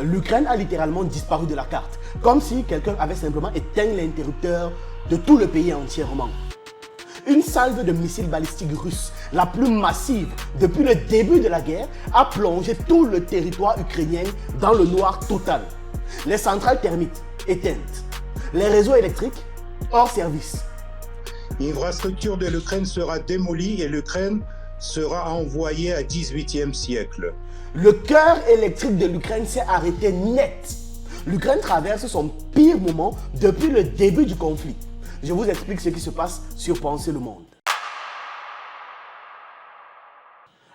L'Ukraine a littéralement disparu de la carte, comme si quelqu'un avait simplement éteint l'interrupteur de tout le pays entièrement. Une salve de missiles balistiques russes, la plus massive depuis le début de la guerre, a plongé tout le territoire ukrainien dans le noir total. Les centrales thermiques éteintes, les réseaux électriques hors service. L'infrastructure de l'Ukraine sera démolie et l'Ukraine sera envoyée à 18e siècle. Le cœur électrique de l'Ukraine s'est arrêté net. L'Ukraine traverse son pire moment depuis le début du conflit. Je vous explique ce qui se passe sur Penser le Monde.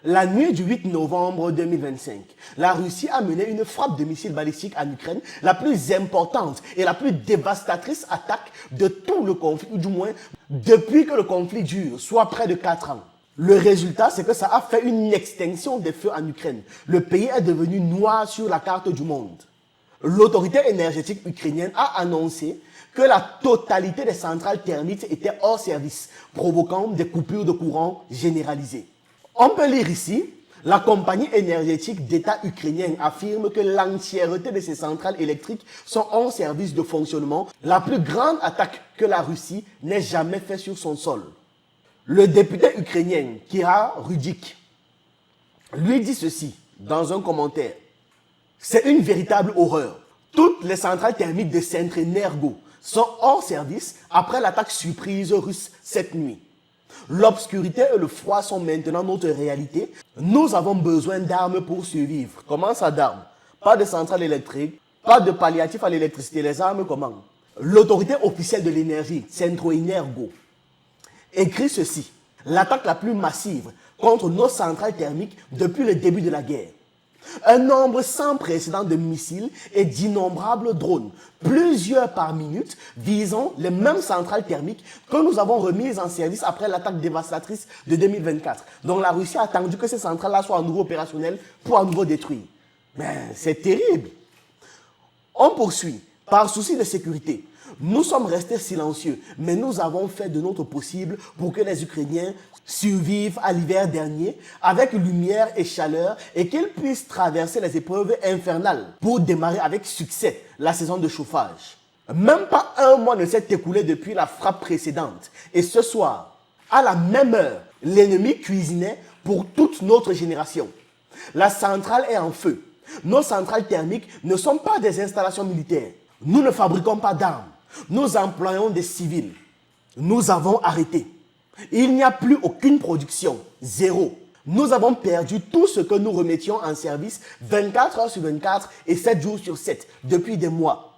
La nuit du 8 novembre 2025, la Russie a mené une frappe de missiles balistiques en Ukraine, la plus importante et la plus dévastatrice attaque de tout le conflit, ou du moins depuis que le conflit dure, soit près de 4 ans. Le résultat, c'est que ça a fait une extinction des feux en Ukraine. Le pays est devenu noir sur la carte du monde. L'autorité énergétique ukrainienne a annoncé que la totalité des centrales thermiques étaient hors service, provoquant des coupures de courant généralisées. On peut lire ici, la compagnie énergétique d'État ukrainienne affirme que l'entièreté de ces centrales électriques sont hors service de fonctionnement, la plus grande attaque que la Russie n'ait jamais faite sur son sol. Le député ukrainien Kira Rudik lui dit ceci dans un commentaire. C'est une véritable horreur. Toutes les centrales thermiques de Centrenergo sont hors service après l'attaque surprise russe cette nuit. L'obscurité et le froid sont maintenant notre réalité. Nous avons besoin d'armes pour survivre. Comment ça d'armes? Pas de centrales électriques, pas de palliatifs à l'électricité. Les armes comment? L'autorité officielle de l'énergie, Centroenergo, écrit ceci. L'attaque la plus massive contre nos centrales thermiques depuis le début de la guerre. Un nombre sans précédent de missiles et d'innombrables drones, plusieurs par minute, visant les mêmes centrales thermiques que nous avons remises en service après l'attaque dévastatrice de 2024. Donc la Russie a attendu que ces centrales-là soient à nouveau opérationnelles pour à nouveau détruire. Mais c'est terrible. On poursuit. Par souci de sécurité, nous sommes restés silencieux, mais nous avons fait de notre possible pour que les Ukrainiens survivent à l'hiver dernier avec lumière et chaleur et qu'ils puissent traverser les épreuves infernales pour démarrer avec succès la saison de chauffage. Même pas un mois ne s'est écoulé depuis la frappe précédente. Et ce soir, à la même heure, l'ennemi cuisinait pour toute notre génération. La centrale est en feu. Nos centrales thermiques ne sont pas des installations militaires. Nous ne fabriquons pas d'armes. Nous employons des civils. Nous avons arrêté. Il n'y a plus aucune production. Zéro. Nous avons perdu tout ce que nous remettions en service 24 heures sur 24 et 7 jours sur 7 depuis des mois.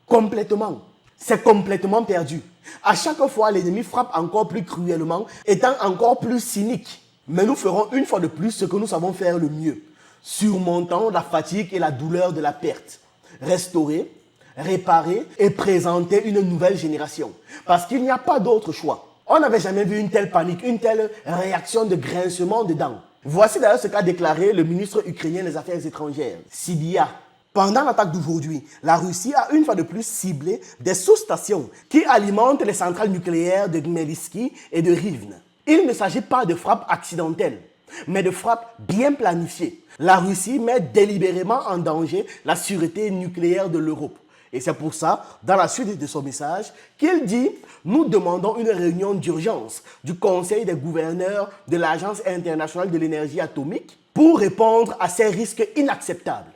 Complètement. C'est complètement perdu. À chaque fois, l'ennemi frappe encore plus cruellement, étant encore plus cynique. Mais nous ferons une fois de plus ce que nous savons faire le mieux. Surmontant la fatigue et la douleur de la perte. Restaurer, réparer et présenter une nouvelle génération. Parce qu'il n'y a pas d'autre choix. On n'avait jamais vu une telle panique, une telle réaction de grincement de dents. Voici d'ailleurs ce qu'a déclaré le ministre ukrainien des Affaires étrangères, Sybiha. Pendant l'attaque d'aujourd'hui, la Russie a une fois de plus ciblé des sous-stations qui alimentent les centrales nucléaires de Khmelnytski et de Rivne. Il ne s'agit pas de frappes accidentelles, mais de frappes bien planifiées. La Russie met délibérément en danger la sûreté nucléaire de l'Europe. Et c'est pour ça, dans la suite de son message, qu'il dit « Nous demandons une réunion d'urgence du Conseil des gouverneurs de l'Agence internationale de l'énergie atomique pour répondre à ces risques inacceptables.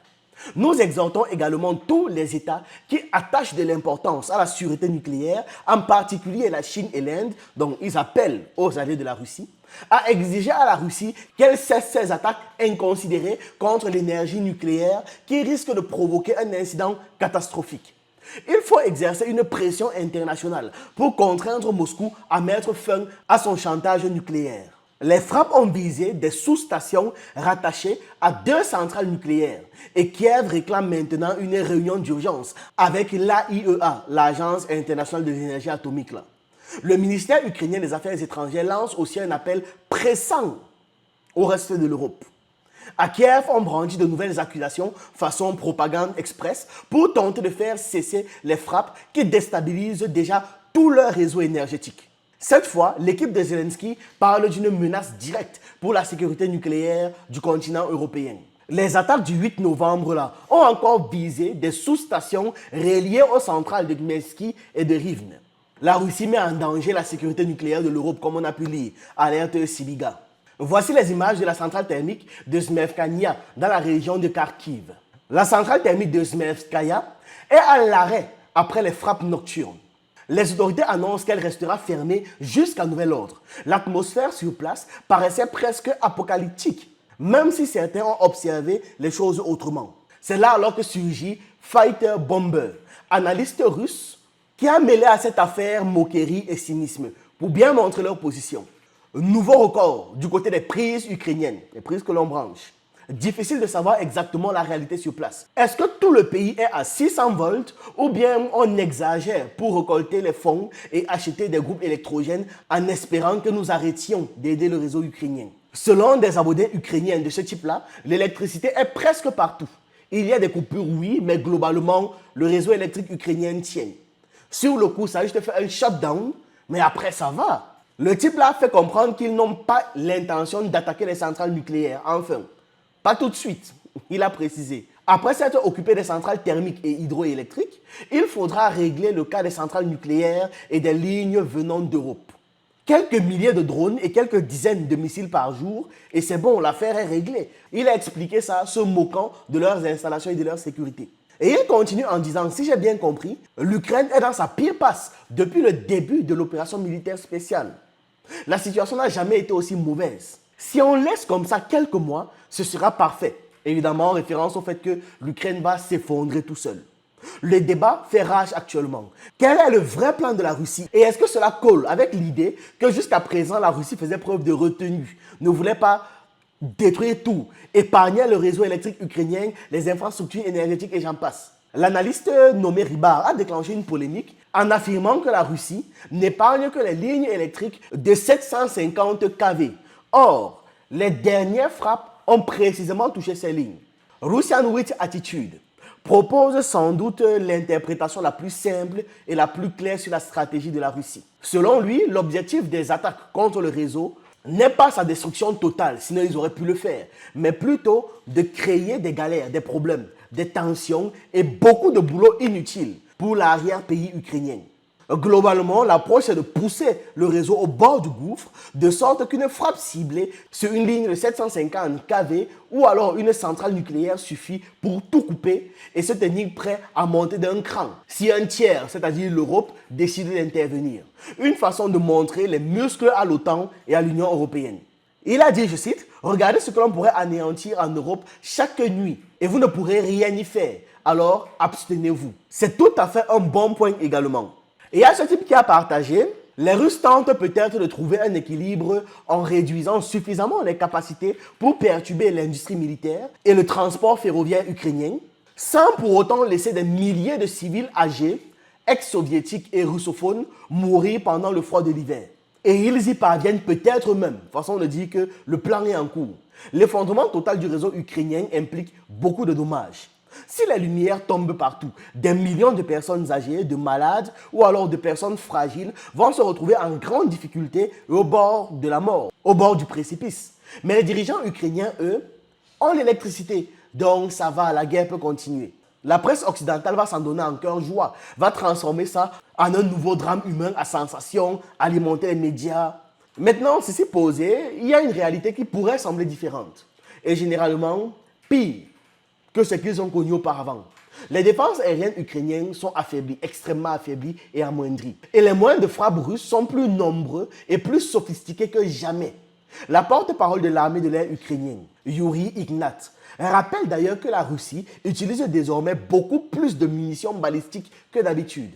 Nous exhortons également tous les États qui attachent de l'importance à la sûreté nucléaire, en particulier la Chine et l'Inde, dont ils appellent aux alliés de la Russie, à exiger à la Russie qu'elle cesse ses attaques inconsidérées contre l'énergie nucléaire qui risquent de provoquer un incident catastrophique. Il faut exercer une pression internationale pour contraindre Moscou à mettre fin à son chantage nucléaire. Les frappes ont visé des sous-stations rattachées à 2 centrales nucléaires et Kiev réclame maintenant une réunion d'urgence avec l'AIEA, l'Agence internationale de l'énergie atomique. Le ministère ukrainien des Affaires étrangères lance aussi un appel pressant au reste de l'Europe. À Kiev, on brandit de nouvelles accusations façon propagande express pour tenter de faire cesser les frappes qui déstabilisent déjà tout leur réseau énergétique. Cette fois, l'équipe de Zelensky parle d'une menace directe pour la sécurité nucléaire du continent européen. Les attaques du 8 novembre là, ont encore visé des sous-stations reliées aux centrales de Gmelski et de Rivne. La Russie met en danger la sécurité nucléaire de l'Europe, comme on a pu lire, alerte Sibiga. Voici les images de la centrale thermique de Zmevkaya dans la région de Kharkiv. La centrale thermique de Zmevkaya est à l'arrêt après les frappes nocturnes. Les autorités annoncent qu'elle restera fermée jusqu'à nouvel ordre. L'atmosphère sur place paraissait presque apocalyptique, même si certains ont observé les choses autrement. C'est là alors que surgit Fighter Bomber, analyste russe, qui a mêlé à cette affaire moquerie et cynisme pour bien montrer leur position. Nouveau record du côté des prises ukrainiennes, les prises que l'on branche. Difficile de savoir exactement la réalité sur place. Est-ce que tout le pays est à 600 volts ou bien on exagère pour récolter les fonds et acheter des groupes électrogènes en espérant que nous arrêtions d'aider le réseau ukrainien? Selon des abonnés ukrainiens de ce type-là, l'électricité est presque partout. Il y a des coupures, oui, mais globalement, le réseau électrique ukrainien tient. Sur le coup, ça a juste fait un shutdown, mais après, ça va. Le type-là fait comprendre qu'ils n'ont pas l'intention d'attaquer les centrales nucléaires, enfin. Pas tout de suite, il a précisé. Après s'être occupé des centrales thermiques et hydroélectriques, il faudra régler le cas des centrales nucléaires et des lignes venant d'Europe. Quelques milliers de drones et quelques dizaines de missiles par jour, et c'est bon, l'affaire est réglée. Il a expliqué ça, se moquant de leurs installations et de leur sécurité. Et il continue en disant, si j'ai bien compris, l'Ukraine est dans sa pire passe depuis le début de l'opération militaire spéciale. La situation n'a jamais été aussi mauvaise. Si on laisse comme ça quelques mois, ce sera parfait. Évidemment, en référence au fait que l'Ukraine va s'effondrer tout seul. Le débat fait rage actuellement. Quel est le vrai plan de la Russie? Et est-ce que cela colle avec l'idée que jusqu'à présent, la Russie faisait preuve de retenue, ne voulait pas détruire tout, épargnait le réseau électrique ukrainien, les infrastructures énergétiques et j'en passe? L'analyste nommé Ribar a déclenché une polémique en affirmant que la Russie n'épargne que les lignes électriques de 750 kV. Or, les dernières frappes ont précisément touché ces lignes. Russian with Attitude propose sans doute l'interprétation la plus simple et la plus claire sur la stratégie de la Russie. Selon lui, l'objectif des attaques contre le réseau n'est pas sa destruction totale, sinon ils auraient pu le faire, mais plutôt de créer des galères, des problèmes, des tensions et beaucoup de boulot inutile pour l'arrière-pays ukrainien. Globalement, l'approche est de pousser le réseau au bord du gouffre, de sorte qu'une frappe ciblée sur une ligne de 750 kV ou alors une centrale nucléaire suffit pour tout couper et se tenir prêt à monter d'un cran si un tiers, c'est-à-dire l'Europe, décide d'intervenir. Une façon de montrer les muscles à l'OTAN et à l'Union européenne. Il a dit, je cite, « Regardez ce que l'on pourrait anéantir en Europe chaque nuit et vous ne pourrez rien y faire, alors abstenez-vous. » C'est tout à fait un bon point également. Et à ce type qui a partagé, les Russes tentent peut-être de trouver un équilibre en réduisant suffisamment les capacités pour perturber l'industrie militaire et le transport ferroviaire ukrainien, sans pour autant laisser des milliers de civils âgés, ex-soviétiques et russophones mourir pendant le froid de l'hiver. Et ils y parviennent peut-être même, façon de dire que le plan est en cours. L'effondrement total du réseau ukrainien implique beaucoup de dommages. Si la lumière tombe partout, des millions de personnes âgées, de malades ou alors de personnes fragiles vont se retrouver en grande difficulté au bord de la mort, au bord du précipice. Mais les dirigeants ukrainiens, eux, ont l'électricité, donc ça va, la guerre peut continuer. La presse occidentale va s'en donner en cœur joie, va transformer ça en un nouveau drame humain à sensation, alimenter les médias. Maintenant, ceci posé, il y a une réalité qui pourrait sembler différente et généralement pire que ce qu'ils ont connu auparavant. Les défenses aériennes ukrainiennes sont affaiblies, extrêmement affaiblies et amoindries. Et les moyens de frappe russes sont plus nombreux et plus sophistiqués que jamais. La porte-parole de l'armée de l'air ukrainienne, Yuri Ignat, rappelle d'ailleurs que la Russie utilise désormais beaucoup plus de munitions balistiques que d'habitude.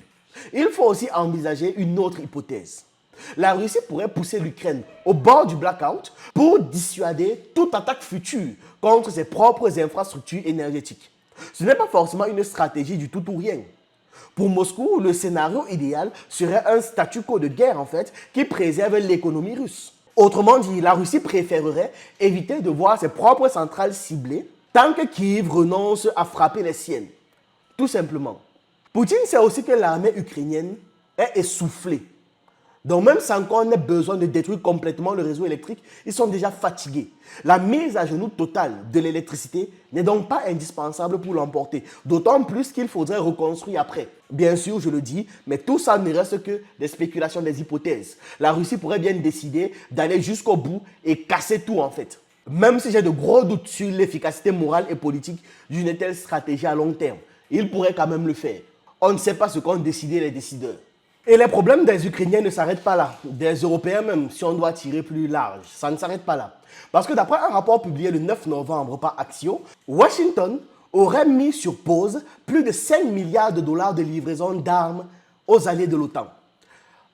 Il faut aussi envisager une autre hypothèse. La Russie pourrait pousser l'Ukraine au bord du blackout pour dissuader toute attaque future contre ses propres infrastructures énergétiques. Ce n'est pas forcément une stratégie du tout ou rien. Pour Moscou, le scénario idéal serait un statu quo de guerre en fait qui préserve l'économie russe. Autrement dit, la Russie préférerait éviter de voir ses propres centrales ciblées tant que Kiev renonce à frapper les siennes. Tout simplement. Poutine sait aussi que l'armée ukrainienne est essoufflée. Donc même sans qu'on ait besoin de détruire complètement le réseau électrique, ils sont déjà fatigués. La mise à genoux totale de l'électricité n'est donc pas indispensable pour l'emporter. D'autant plus qu'il faudrait reconstruire après. Bien sûr, je le dis, mais tout ça ne reste que des spéculations, des hypothèses. La Russie pourrait bien décider d'aller jusqu'au bout et casser tout en fait. Même si j'ai de gros doutes sur l'efficacité morale et politique d'une telle stratégie à long terme, ils pourraient quand même le faire. On ne sait pas ce qu'ont décidé les décideurs. Et les problèmes des Ukrainiens ne s'arrêtent pas là. Des Européens même, si on doit tirer plus large, ça ne s'arrête pas là. Parce que d'après un rapport publié le 9 novembre par Axios, Washington aurait mis sur pause plus de 5 milliards de dollars de livraison d'armes aux alliés de l'OTAN.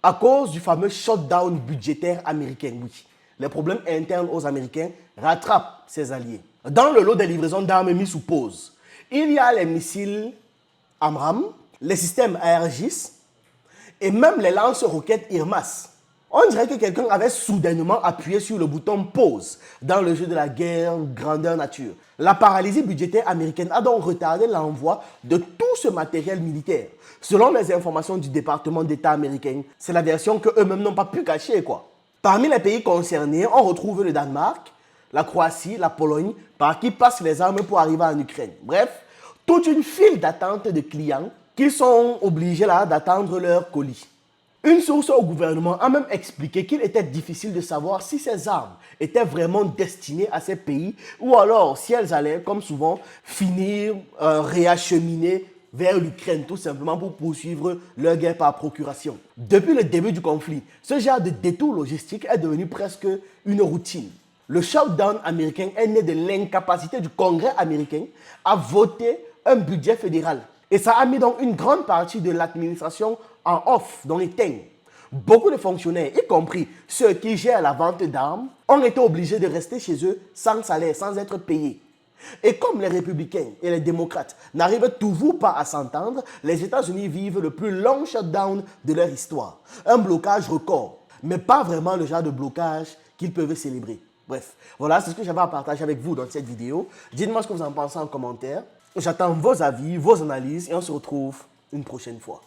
À cause du fameux shutdown budgétaire américain, oui. Les problèmes internes aux Américains rattrapent ces alliés. Dans le lot des livraisons d'armes mis sous pause, il y a les missiles AMRAAM, les systèmes ARGIS, et même les lance-roquettes IRMAS. On dirait que quelqu'un avait soudainement appuyé sur le bouton pause dans le jeu de la guerre grandeur nature. La paralysie budgétaire américaine a donc retardé l'envoi de tout ce matériel militaire. Selon les informations du département d'État américain, c'est la version qu'eux-mêmes n'ont pas pu cacher, quoi. Parmi les pays concernés, on retrouve le Danemark, la Croatie, la Pologne, par qui passent les armes pour arriver en Ukraine. Bref, toute une file d'attente de clients qui sont obligés là d'attendre leur colis. Une source au gouvernement a même expliqué qu'il était difficile de savoir si ces armes étaient vraiment destinées à ces pays ou alors si elles allaient, comme souvent, finir réacheminées vers l'Ukraine, tout simplement pour poursuivre leur guerre par procuration. Depuis le début du conflit, ce genre de détour logistique est devenu presque une routine. Le shutdown américain est né de l'incapacité du Congrès américain à voter un budget fédéral. Et ça a mis donc une grande partie de l'administration en off, dans les teignes. Beaucoup de fonctionnaires, y compris ceux qui gèrent la vente d'armes, ont été obligés de rester chez eux sans salaire, sans être payés. Et comme les républicains et les démocrates n'arrivent toujours pas à s'entendre, les États-Unis vivent le plus long shutdown de leur histoire. Un blocage record, mais pas vraiment le genre de blocage qu'ils peuvent célébrer. Bref, voilà, c'est ce que j'avais à partager avec vous dans cette vidéo. Dites-moi ce que vous en pensez en commentaire. J'attends vos avis, vos analyses et on se retrouve une prochaine fois.